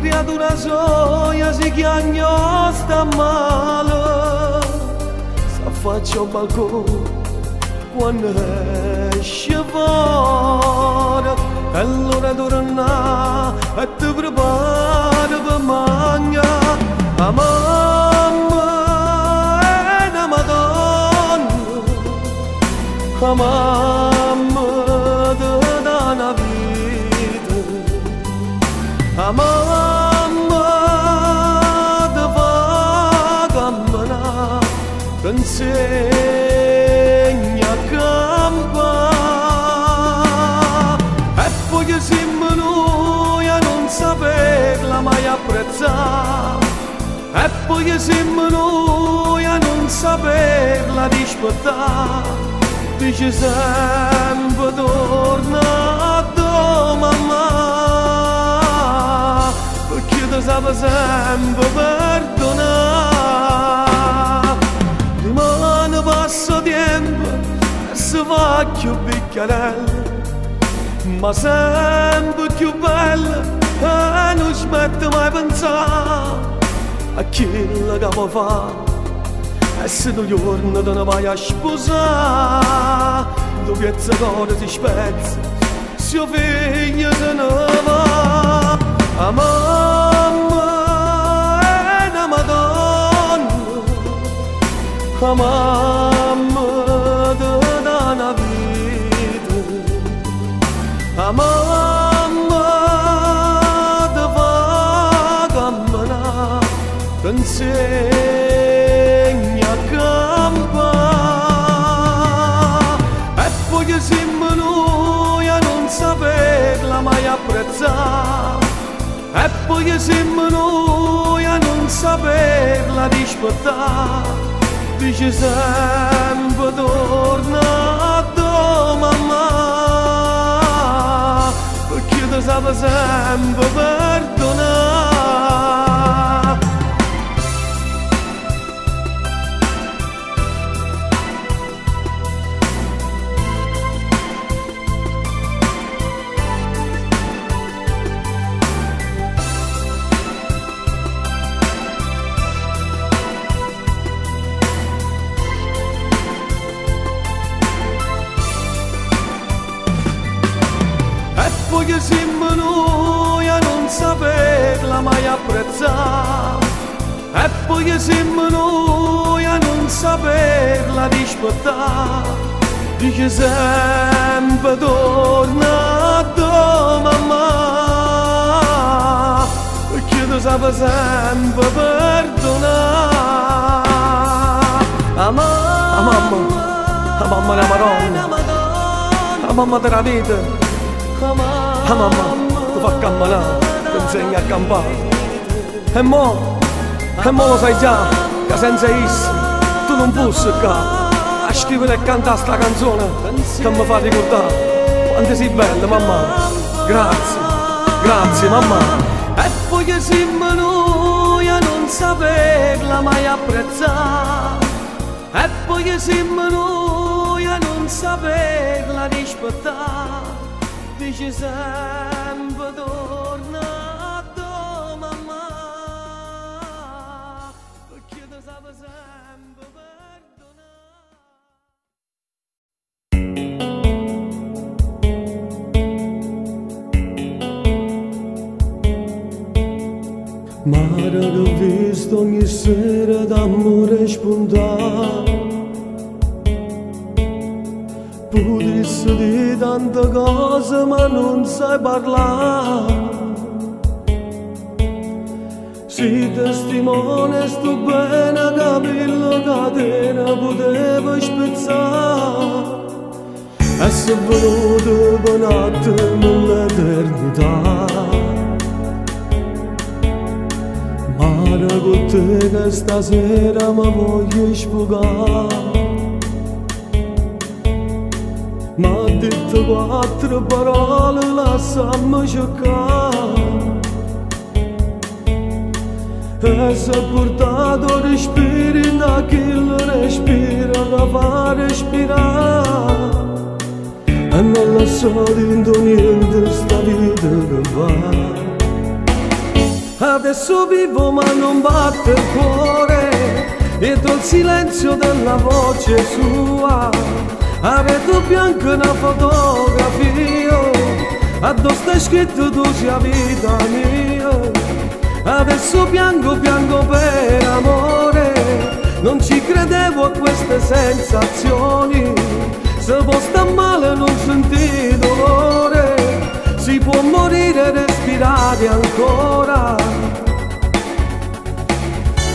creatura soia si chiagno sta male, s'affaccia al balcone quando esce fuori, e allora torna e ti prepara per mangiare. La mamma è una madonna, la mamma ti dà una vita, la mamma ti fa camminare, ti insegna a campare. E poi siamo noi a non saperla mai apprezzare, e poi siamo noi a non saperla rispettare. Dice sempre torna a tua mamma, perché ti sape sempre perdonare. Rimane passa tempo e si fa più piccarella, ma sempre più bella, e non smette mai pensare a quello che può fare. E se tu giorno te ne vai a sposare, tu piezza cuore si spezza, suo figlio se ne va. La mamma è una madonna, la mamma ti dà una vita, la mamma ti fa camminare, ti insegna a campare. E poi siamo noi a non saperla mai apprezzare, e poi siamo noi a non saperla rispettare. Dice sempre torna a tua mamma, perché ti sape sempre perdonare. Poi siamo noi a non saperla mai apprezzare, e poi siamo noi a non saperla rispettare. Dice sempre torna a tua mamma, perché ti sape sempre perdonare. La mamma è una madonna, la mamma della vita, la mamma ti fa camminare, ti insegna a campare. E mo lo sai già, che senza essi tu non puoi a scrivere e cantare sta canzone che mi fa ricordare quanto sei bella, mamma. Grazie, grazie mamma. E poi siamo noi a non saperla mai apprezzare, e poi siamo noi a non saperla rispettare. Dice sempre torna a tua mamma, perché ti sape sempre perdonare. Mare che ho visto ogni sera d'amore spuntare, potresti dire tante cose ma non sai parlare. Si testimone sto bene capello catena poteva spezzare, e se venuto per un attimo nell'eternità. Mare con te che stasera mi voglio sfogare, m'ha detto 4 parole, lasciami cercare, e si è portato respiri da chi lo respira che fa respirare, e non lascia dentro niente sta vita che va. Adesso vivo ma non batte il cuore, dietro il silenzio della voce sua, a vetro bianco una fotografia, addosso è scritto tu sia vita mia. Adesso piango, piango per amore, non ci credevo a queste sensazioni, se può star male non sentì dolore, si può morire e respirare ancora.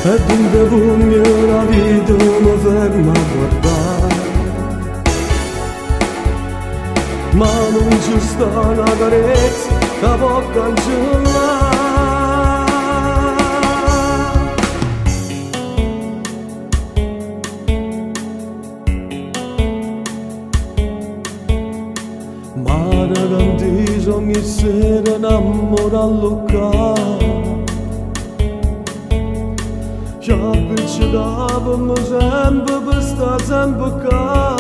E dunque pugni la vita mi ferma a guardare, ma non ci sta una carezza che può cancellare. Mare cantiso ogni sera innamora a Lucca, ci avvicinavamo sempre per stare sempre qua.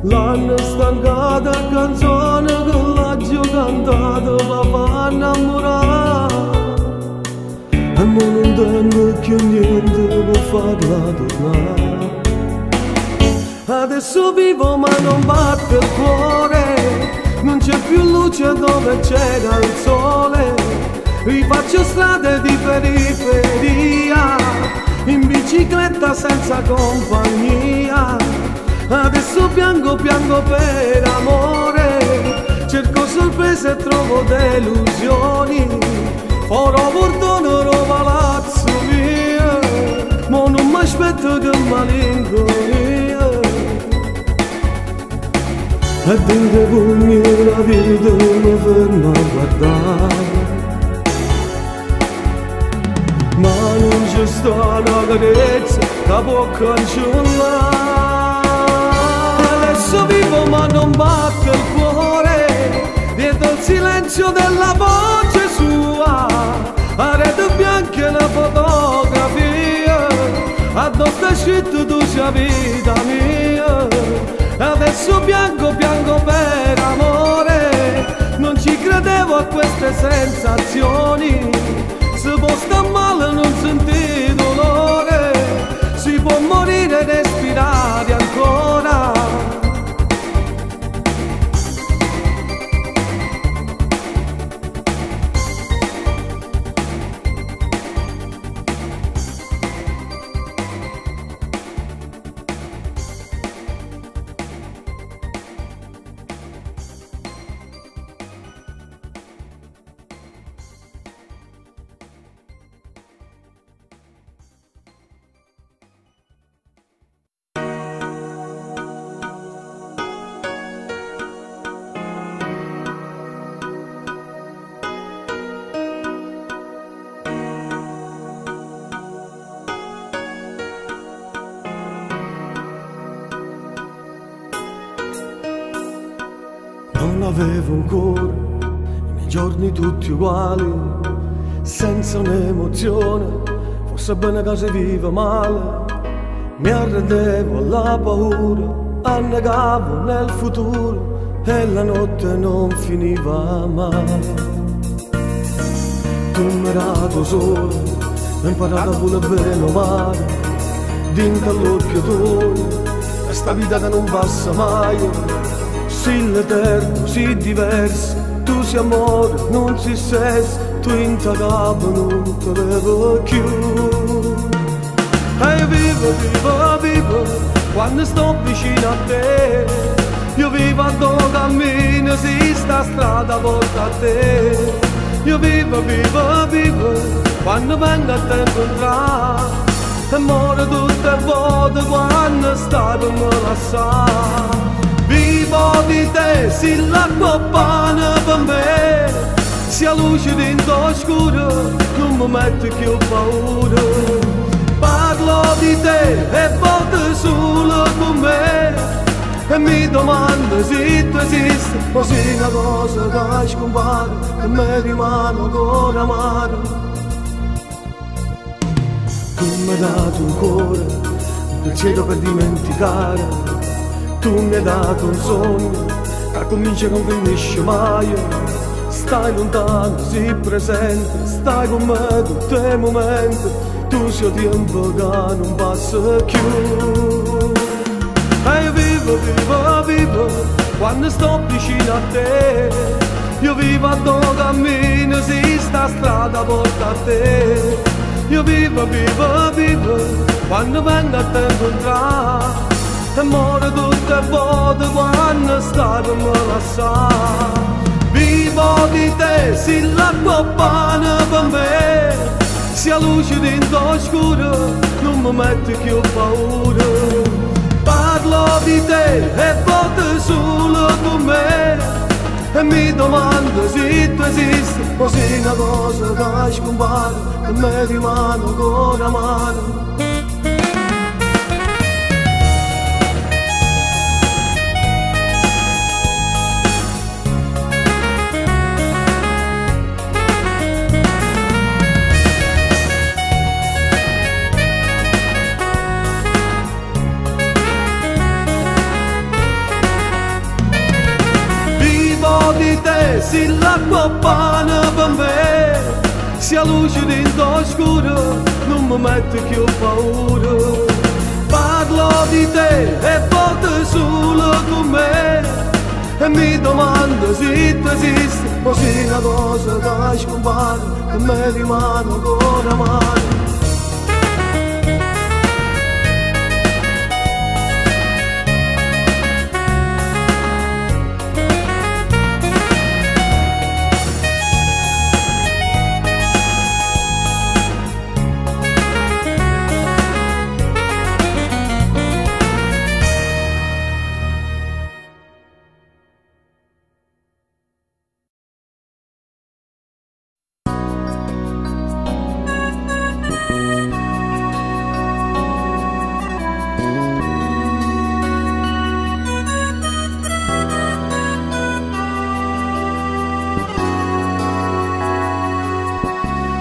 L'hanno stancata canzone che l'ho cantata per far innamorare, e mo non tengo più niente per farla tornare. Adesso vivo ma non batte il cuore, non c'è più luce dove c'era il sole, rifaccio strade di periferia, in bicicletta senza compagnia. Adesso piango, piango per amore, cerco sorprese e trovo delusioni, farò portone a palazzo mio, ma non mi aspetto che malinconia. E dentro pugni la vita mi ferma a guardare, ma non c'è sta una carezza che può cancellare. Adesso vivo ma non batte il cuore, dietro il silenzio della voce sua, a rete bianca una fotografia, addosso è scritto tu sia vita mia. Adesso piango, piango per amore, non ci credevo a queste sensazioni, se può star male non sentì dolore, si può morire e respirare ancora. Non avevo un cuore, i miei giorni tutti uguali, senza un'emozione, forse bene che si vive male. Mi arrendevo alla paura, annegavo nel futuro e la notte non finiva mai. Tu mi hai dato sole, ho imparato pure bene o male, dintre all'occhio tuo, questa vita che non passa mai. Sì l'eterno, sì diverso, tu sei amore, non si sesso, tu in ta capo non te vedo più. E io vivo, vivo, vivo, quando sto vicino a te, io vivo a dove cammino, si sta strada volta a te. Io vivo, vivo, vivo, quando vengo a te incontrare, e muore tutte volte quando stato me la sa. Vivo di te, sì l'acqua pane per me, sia luce dentro oscuro, non mi metto più paura. Parlo di te e volte solo con me, e mi domando se tu esisti, o se una cosa che scompare, che mi rimane ancora amaro. Tu mi hai dato un cuore, un pensiero per dimenticare, tu mi hai dato un sogno che comincia e non finisce mai. stai lontano, sii presente, stai con me tutti i momenti, tu sei tempo che non passa più. E io vivo, vivo, vivo, quando sto vicino a te, io vivo a tuo cammino, si sta strada porta a te. Io vivo, vivo, vivo, quando vengo a te incontrare, e muore tutte le volte quando stai per me lasciare. Vivo di te, si l'acqua pane per me, sia luce dentro oscuro, non mi metti più paura. Parlo di te e voto solo con me, e mi domando se tu esisti, o se una cosa che scompare, che mi rimane ancora mano. Di te, se l'acqua pane per me, sia luce dentro oscuro, non mi metti più paura. Parlo di te e voto solo con me, e mi domando se tu esisti, o se una cosa che scompare, che mi rimane ancora male.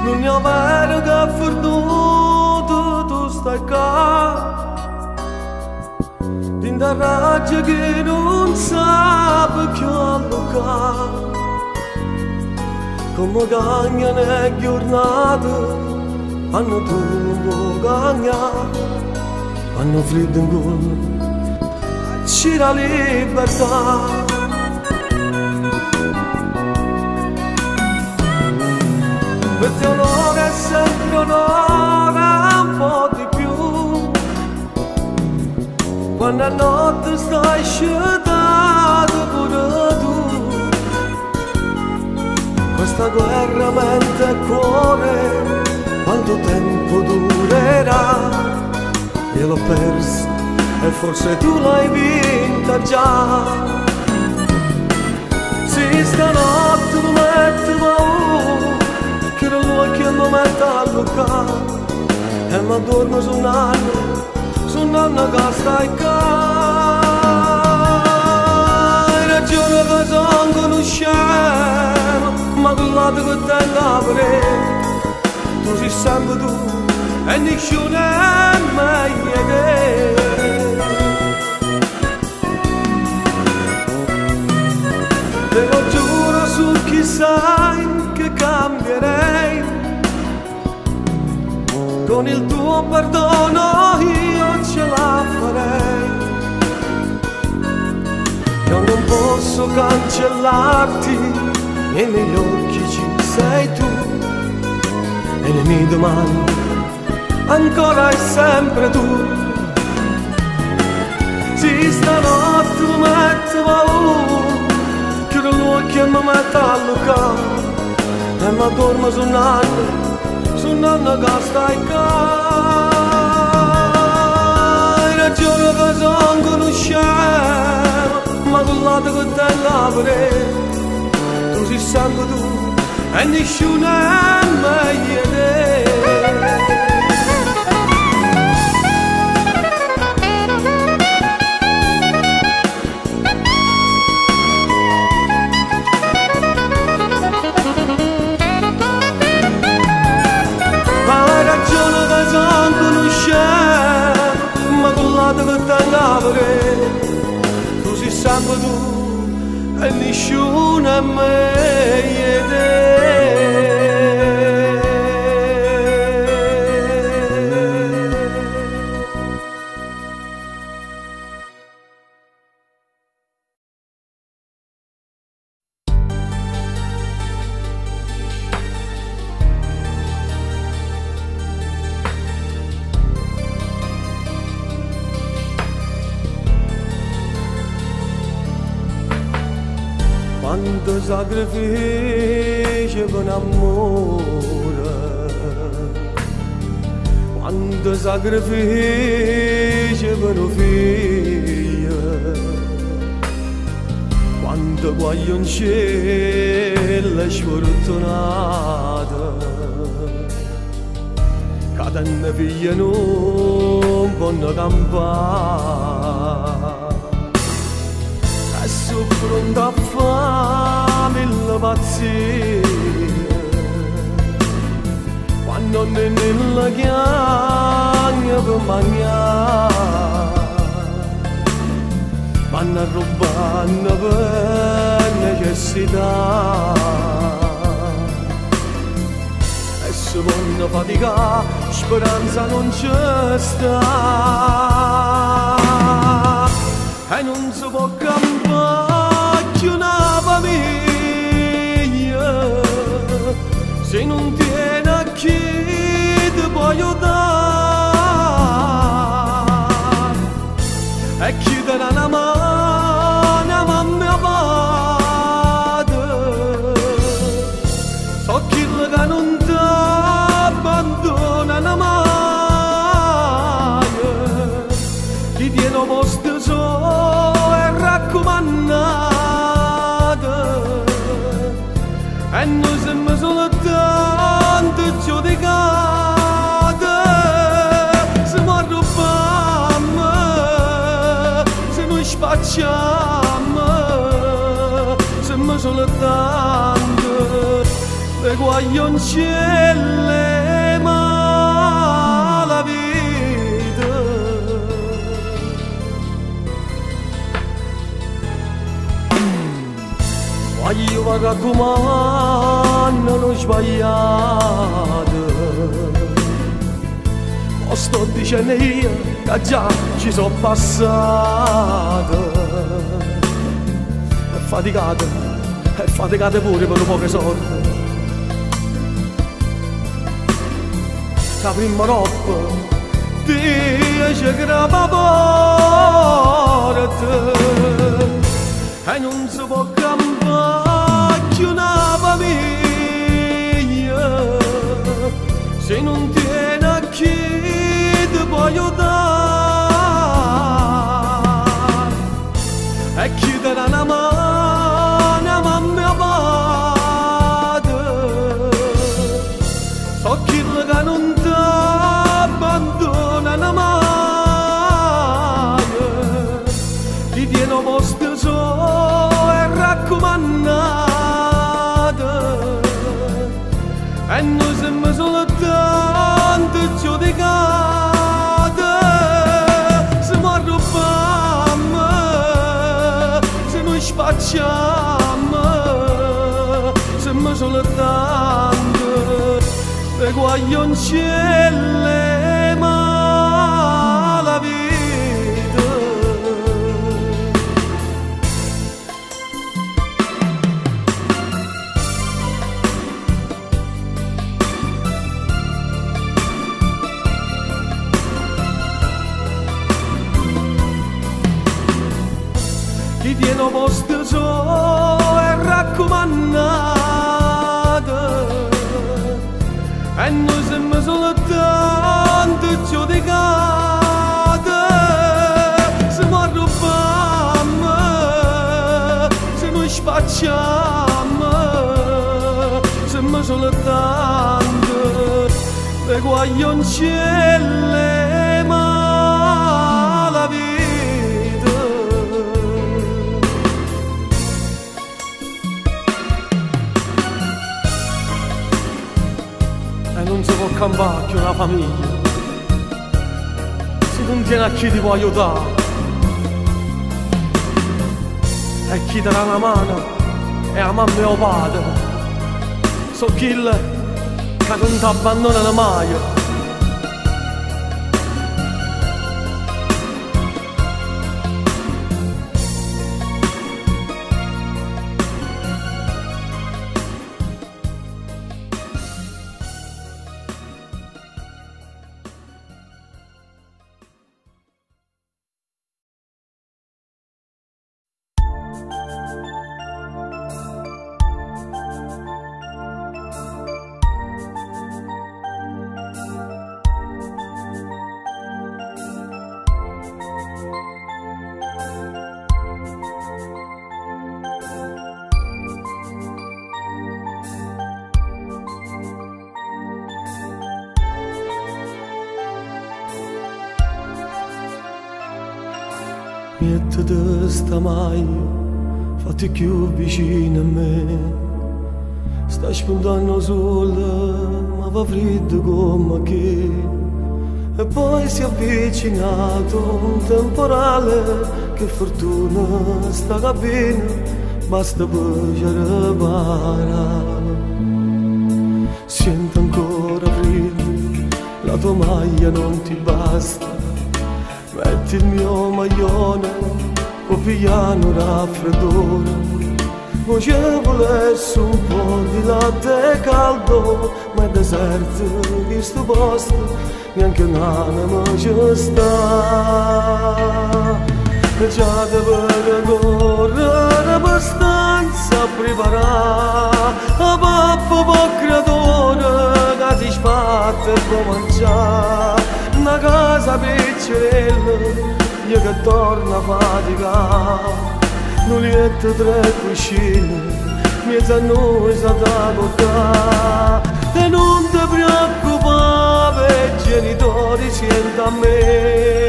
Non è vero che è perduto, tu stai qua, in raggio che non sape che allocare. Come cagna le giornate, hanno tu non puoi cagnare, hanno freddo in gola, c'è la libertà. Perché onore è sempre onore, un po' di più, quando a notte stai scedato pure tu. Questa guerra mente e cuore, quanto tempo durerà? Io l'ho persa e forse tu l'hai vinta già. Se stanotte mi metto paura, che era lui che mi mette a toccare, e mi addormo su un'anno che stai qua. Hai ragione che sono conoscendo, ma quell'altro che tengo a vedere, tu sei sempre tu e nessuno è meglio di te. Te lo giuro su chi sai che cambierei, con il tuo perdono io ce la farei. Io non posso cancellarti, nei miei occhi ci sei tu, e le mie domande ancora e sempre tu. Se stanotte mi metto paura, chiudo l'occhio e mi metto a lucare, e mi addormo su un'anno che stai qua. Hai ragione che sono conoscendo, ma quell'altro che tengo a vedere, tu sei sempre tu e nessuno è meglio di te. Ma con l'altro che tengo a vedere, tu sei sempre tu e nessuno è meglio di te. Quanto sacrificio per un amore, quanto sacrificio per un figlio, quanto guaglioncello sfortunato, che tenne figlia non possono campare. Sono pronto a fare mille pazzie quando non è nella chiagna per mangiare, ma ne rubano per necessità e se vogliono faticare speranza non c'è sta. E non si può campare più una famiglia se non tiene a chi ti può aiutare e chi ti dà una mano mamma e padre, so chi che non ti abbandona mai, ti tiene posto solo e noi siamo soltanto giudicati, siamo arrubbiamo, se noi spacciamo, siamo soltanto le guaglioncelle ma la vita. Io vi raccomando, non sbagliate, lo sto dicendo io che già ci sono passato. E faticate pure per un po' che sorte. La prima roba dice che la porta e non si può campare più una famiglia se non tiene a chi ti può aiutare e chi ti dà una mano mamma e padre, so chi che non ti abbandona mai, ti tiene posto solo e raccomandate e noi siamo soltanto giudicati, siamo arrubbiamo, se noi spacciamo, siamo soltanto le guaglioncelle ma la vita. Ti tiene posto solo e raccomandate e noi siamo soltanto giudicati, siamo arrubbiamo, se noi spacciamo, siamo soltanto le guaglioncelle ma la vita. Non si può campare più una famiglia se non tiene a chi ti può aiutare e chi darà una mano è a mamma e o padre. So kill che non ti abbandonano mai. Niente te sta mai, fatti più vicino a me. Stai spuntando sole, ma va freddo come che. E poi si è avvicinato un temporale, che fortuna sta cabina, basta per reparare. Sento ancora freddo, la tua maglia non ti basta. Metti il mio maglione, o pigliano raffreddore. Ma ci volesse un po' di latte caldo, ma è deserto questo posto, neanche un'anima ci sta. E già deve correre abbastanza preparare, a papà po' creatore, che si sbatte e può mangiare. Una casa piccerella, io che torno a faticare. Un letto, tre cuscine, mezzo a noi sa da portare. E non ti preoccupare, genitori, senta a me.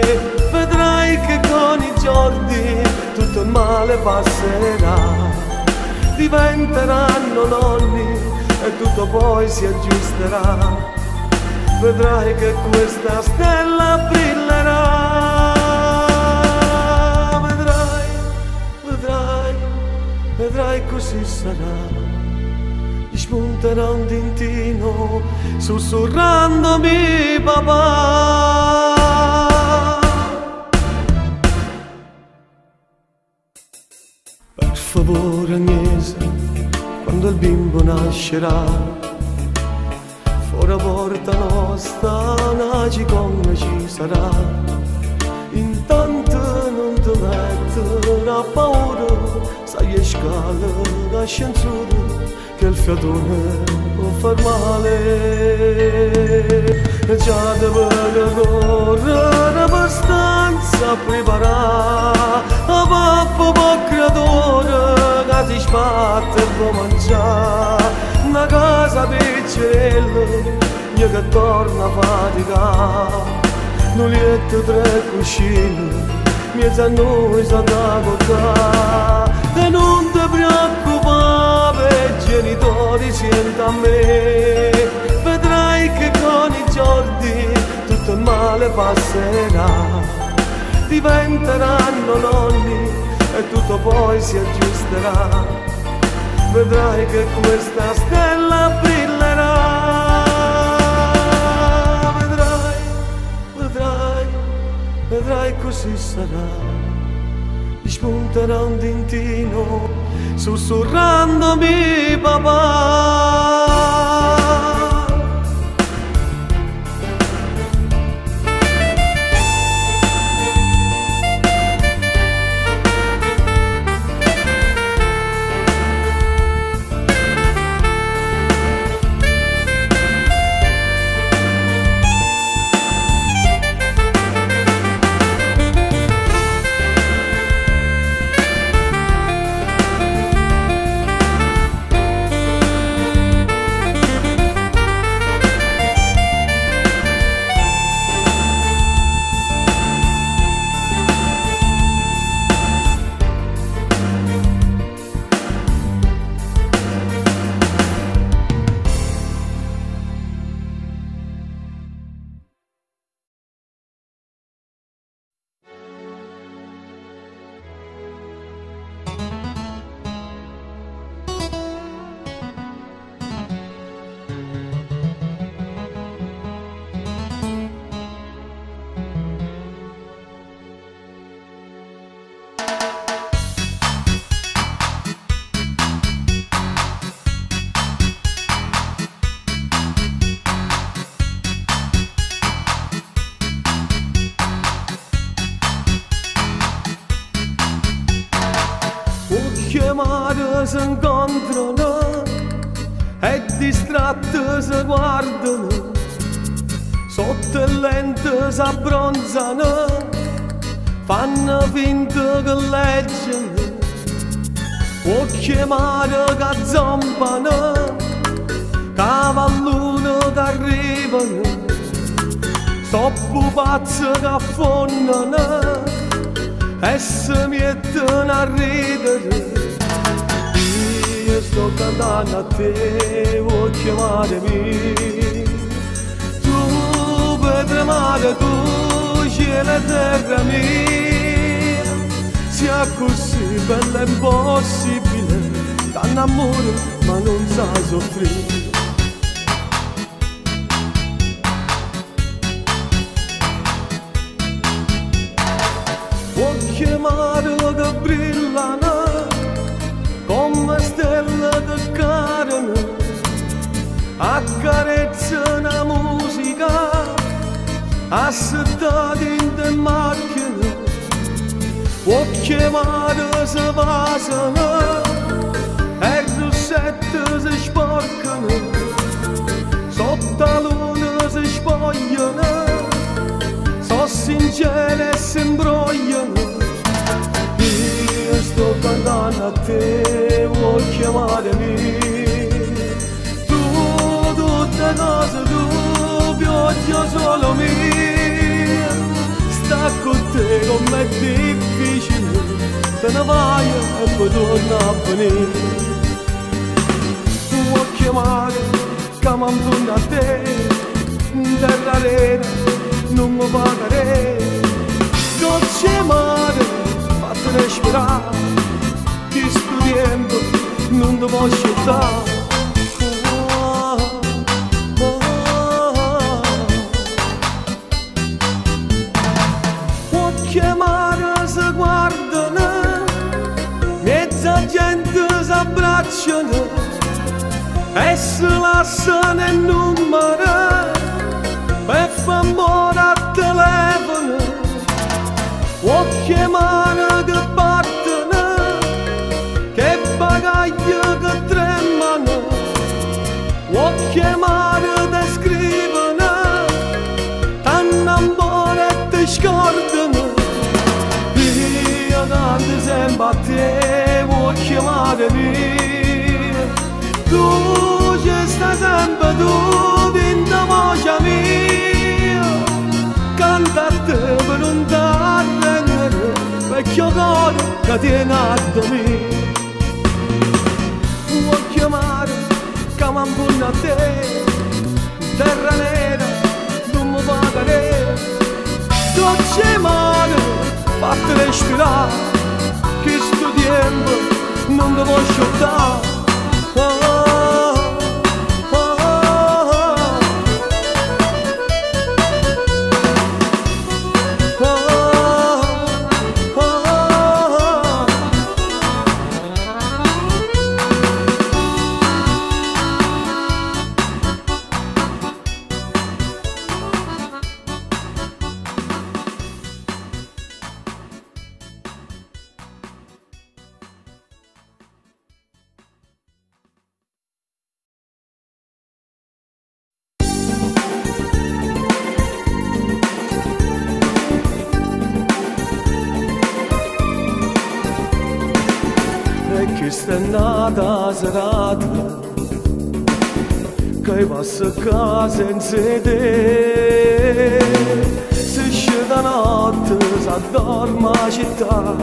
Vedrai che con i giorni tutto il male passerà. Diventeranno nonni e tutto poi si aggiusterà. Vedrai che questa stella brillerà. Vedrai, vedrai, vedrai così sarà. Gli spunterà un dintino sussurrandomi papà. Per favore Agnese, quando il bimbo nascerà, ora porta nostra, una ciconna ci sarà. Intanto non ti mettere a paura, sai le scale d'ascensore, che il fiatone può far male. E già deve correre abbastanza preparare, a papà po' creatore, che si sbatte e può mangiare. Una casa piccerella, io che torno a faticare. Un letto, tre cuscine, mezzo a noi sa da portare. E non ti preoccupare, genitori, senta a me. Vedrai che con i giorni tutto il male passerà. Diventeranno nonni e tutto poi si aggiusterà. Vedrai che questa stella brillerà. Vedrai, vedrai, vedrai così sarà. Gli spunterà un dintino sussurrandomi papà. s'incontrano e distratti si guardano, sotto le lenti s'abbronzano, fanno finta che leggono, può chiamare che zompano, cavallone che arrivano, stoppo pazzi che affondano e si mettono a ridere. Io sto cantando a te, vuoi chiamarmi? Tu per tremare, tu cielo e terra mia, sia così bella e impossibile, tanto amore ma non sai soffrire. Può chiamare che brillano come stelle che cadono, accarezzano la musica, assettati in te macchine. Può chiamare se vasano e i rossetti si sporcano, sotto la luna si spogliano, so sincere e si imbrogliano. Io sto cantando a te, vuoi chiamarmi? Tu tutte cose tu, pioggia solo mia, sta con te com'è difficile, te ne vai e poi torna a venire. Tu vuoi chiamare, chiamando a te, terra nera, non mi pagherei, dolce mare, fatti respirare, ti sto tempo non ti posso dare. Può chiamare se guardano, mezza gente si abbracciano e si lasciano il numero per far amore a telefono. Può chiamare che partono, che bagagli che tremano, può chiamare che scrivono, tanto amore ti scordano. Io canto sempre a te, vuoi chiamarmi? Tu ci stai sempre tu, dentro voce mia, canta a te per non t'arrendere, vecchio cuore che tiene a dormire. Vuoi chiamare, chiamando a te, terra nera, non mi pagherei, dolce mare, fatti respirare, che sto tempo non ti posso dare. Questa è nata serata che passa a casa senza te, se esce da notte si addorma la città,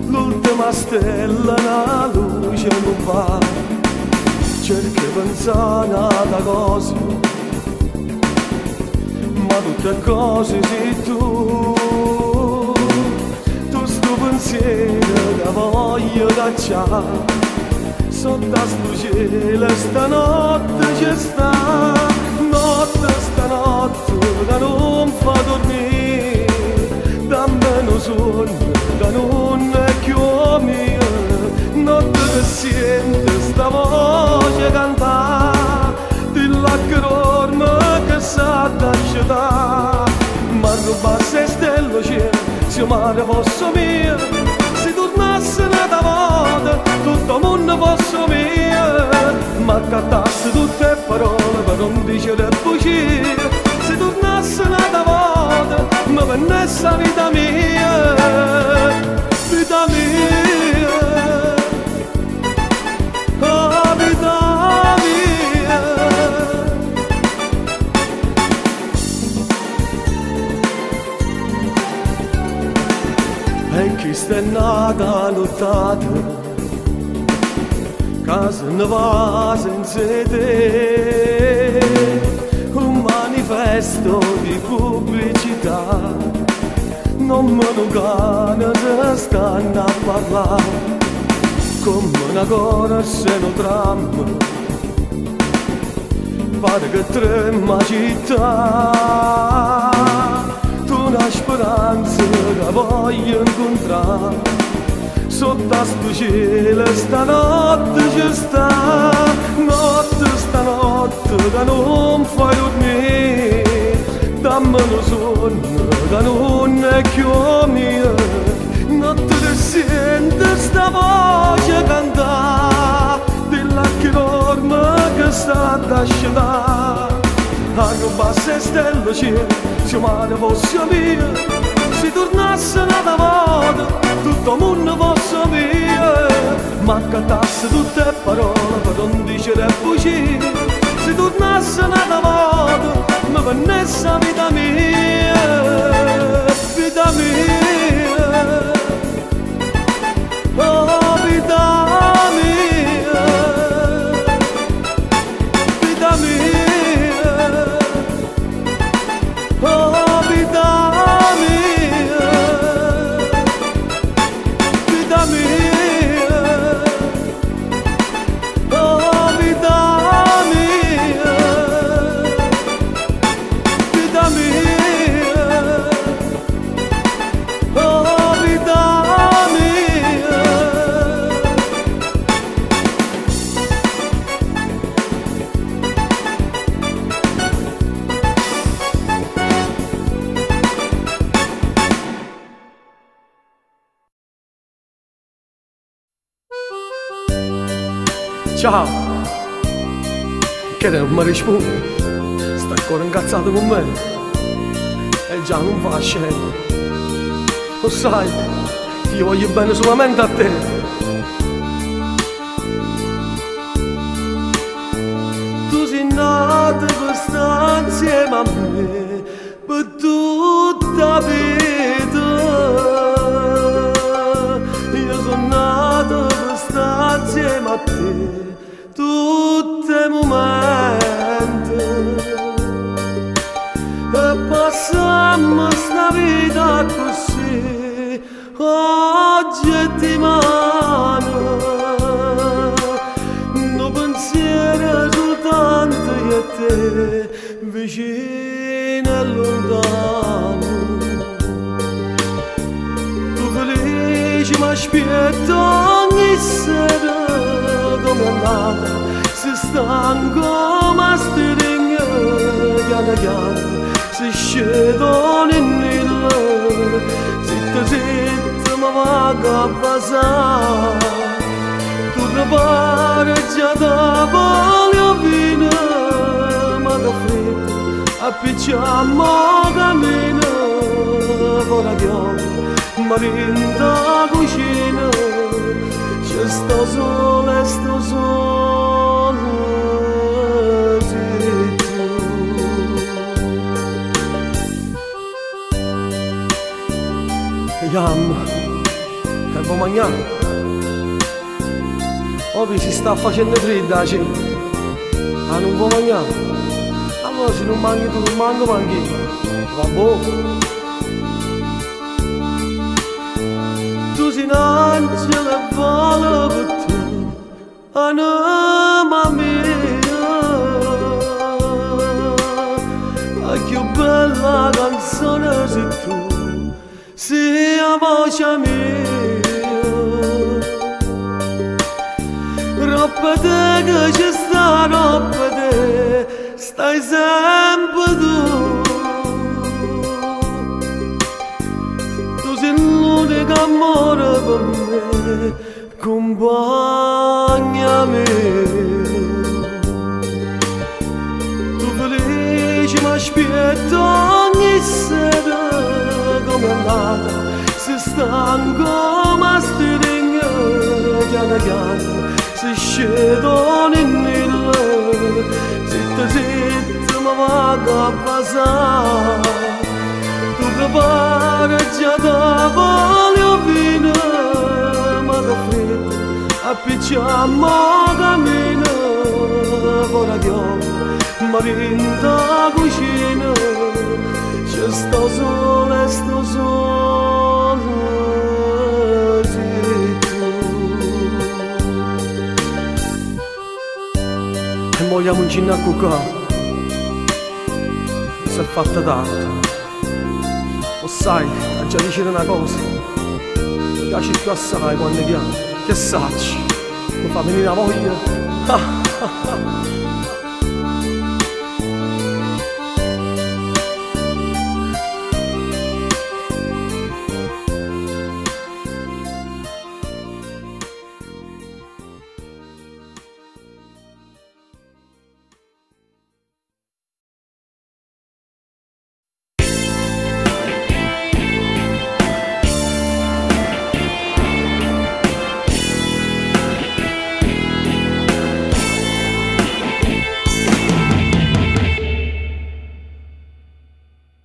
l'ultima stella la luce non va, cerca di pensare a cose, ma tutte cose sei tu sto pensiero che voglio cacciare, sotto a sto cielo stanotte c'è sta, notte stanotte che non fa dormire, dammi un sogno che non è più mio, notte che sente sta voce cantare, di là che dorme che sa d'accettare, ma rubasse stelle cielo, se il mare fosse mio, se tornassi tornasse un'altra volta, tutto il mondo fosse mio, ma accattasse tutte le parole per non dire bugie. Se tornasse un'altra volta, mi venisse la vita mia, vita mia, oh vita mia. E chi sta nata lottata, casa ne va senza te, un manifesto di pubblicità, non me lo gana se stanno a parlare, come una corsa in un tram, pare che trema città, tu una speranza che voglio incontrare. Sotto a sto cielo stanotte ci sta, notte stanotte che non fai dormire, dammi un sonno che non è più mio, notte ti senti sta voce cantare, della che dorme che sta da scendere, a rubarsi stelle cielo, se male fosse mia. Se tornasse un'altra volta, tutto il mondo fosse mio, ma accattasse tutte le parole per non dire bugie. Se tornasse un'altra volta, mi venisse la vita mia, vita mia, oh vita mia, vita mia, oh vita mia. Ciao, che non mi rispondi, stai ancora incazzato con me e già non fa scena. Lo sai, io voglio bene solamente a te. Tu sei nato per stare insieme a me per tutta la vita. Io sono nato per stare insieme a te tutti i momenti e passiamo sta vita così oggi e dimani, no pensiero soltanto io e te vicino e lontano. Tu felice mi aspetto ogni sera, come andata, si stanco ma stringe, piano piano, si scedono in il, zitto zitto mi va a passare, tu prepari già da voglio vino, ma da freddo, appicciamo cammino, fuori chiamo, ma vinta cucina, c'è sto sole, sto sole, sei tu. Yam, e vuoi mangiare? Ovvio si sta facendo fredda la cena, ma non vuoi mangiare? Allora se non mangi tu, non mangi io, va buono. Tu sei un angelo e vola per te, anima mia, la più bella canzone sei tu, sei la voce mia. Roppa te che ci sta, roppa te, stai sempre tu. Tu sei l'unica amore per me, accompagnami. Tu felice mi aspetta ogni sera, come è andata, se stanco ma stringe, piano piano, se scedono in il, zitta zitta mi vado a basare. Tu prepara già da voglio vino, ma da freddo appicciamo cammino, ora che ho marinda cucina, c'è sto sole, sei tu. E vogliamo un cinna a cucare, si è fatta tardi. O sai, a già dicere una cosa, mi piace più assai quando piango, che sacci, mi fa venire la voglia.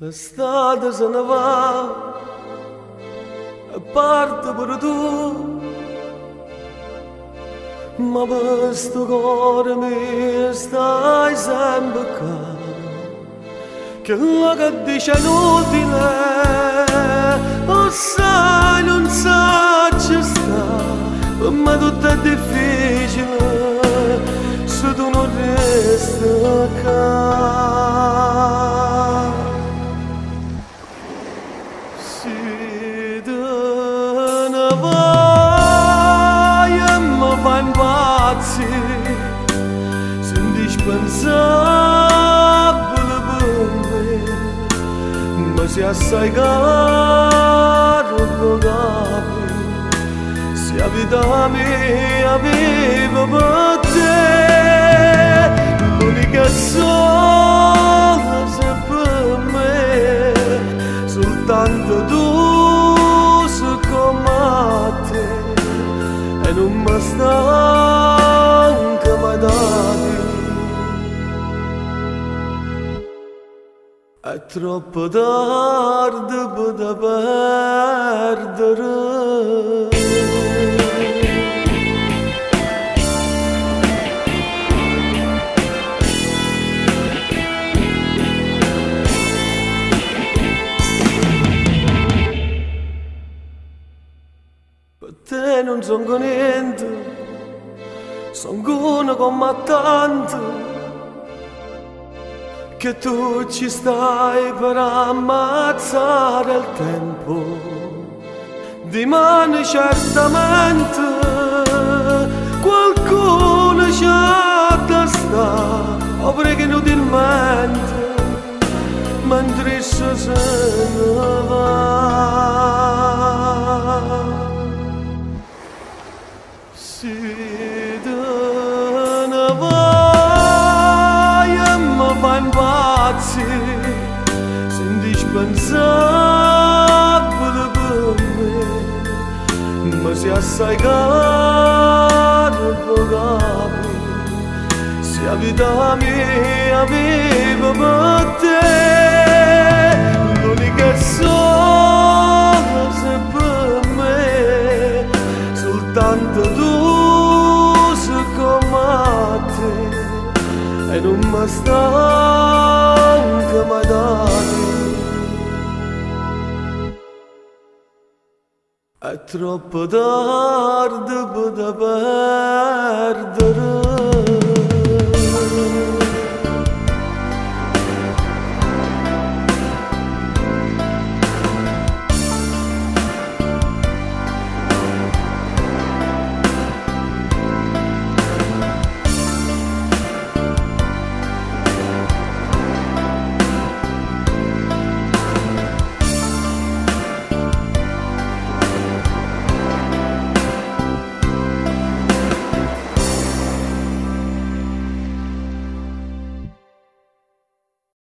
L'estate se ne va e parte pure tu, ma per sto cuore mio stai sempre qua, che la che dice è inutile, lo sai non sa ci sta, per me tutto è difficile se tu non resti qua. Indispensabile per me, ma sei assai caro pagare, se la vita mia vivo per te, l'unica sola sei per me, soltanto tu sei come te, e non mi stanca mai da te. È troppo tardi per perdere. Per te non sono niente, sono uno come tanto, che tu ci stai per ammazzare il tempo. Dimani certamente qualcuno ci ha da sta, o preghi inutilmente, mentre esso se ne va. Si te ne vai e mi fa impazzire, sei indispensabile per me, ma sei assai caro pagare, se la vita mia vivo per te, l'unica sola sei per me, soltanto tu sei come te, e non mi stanca mai da te. È troppo tardi per perdere.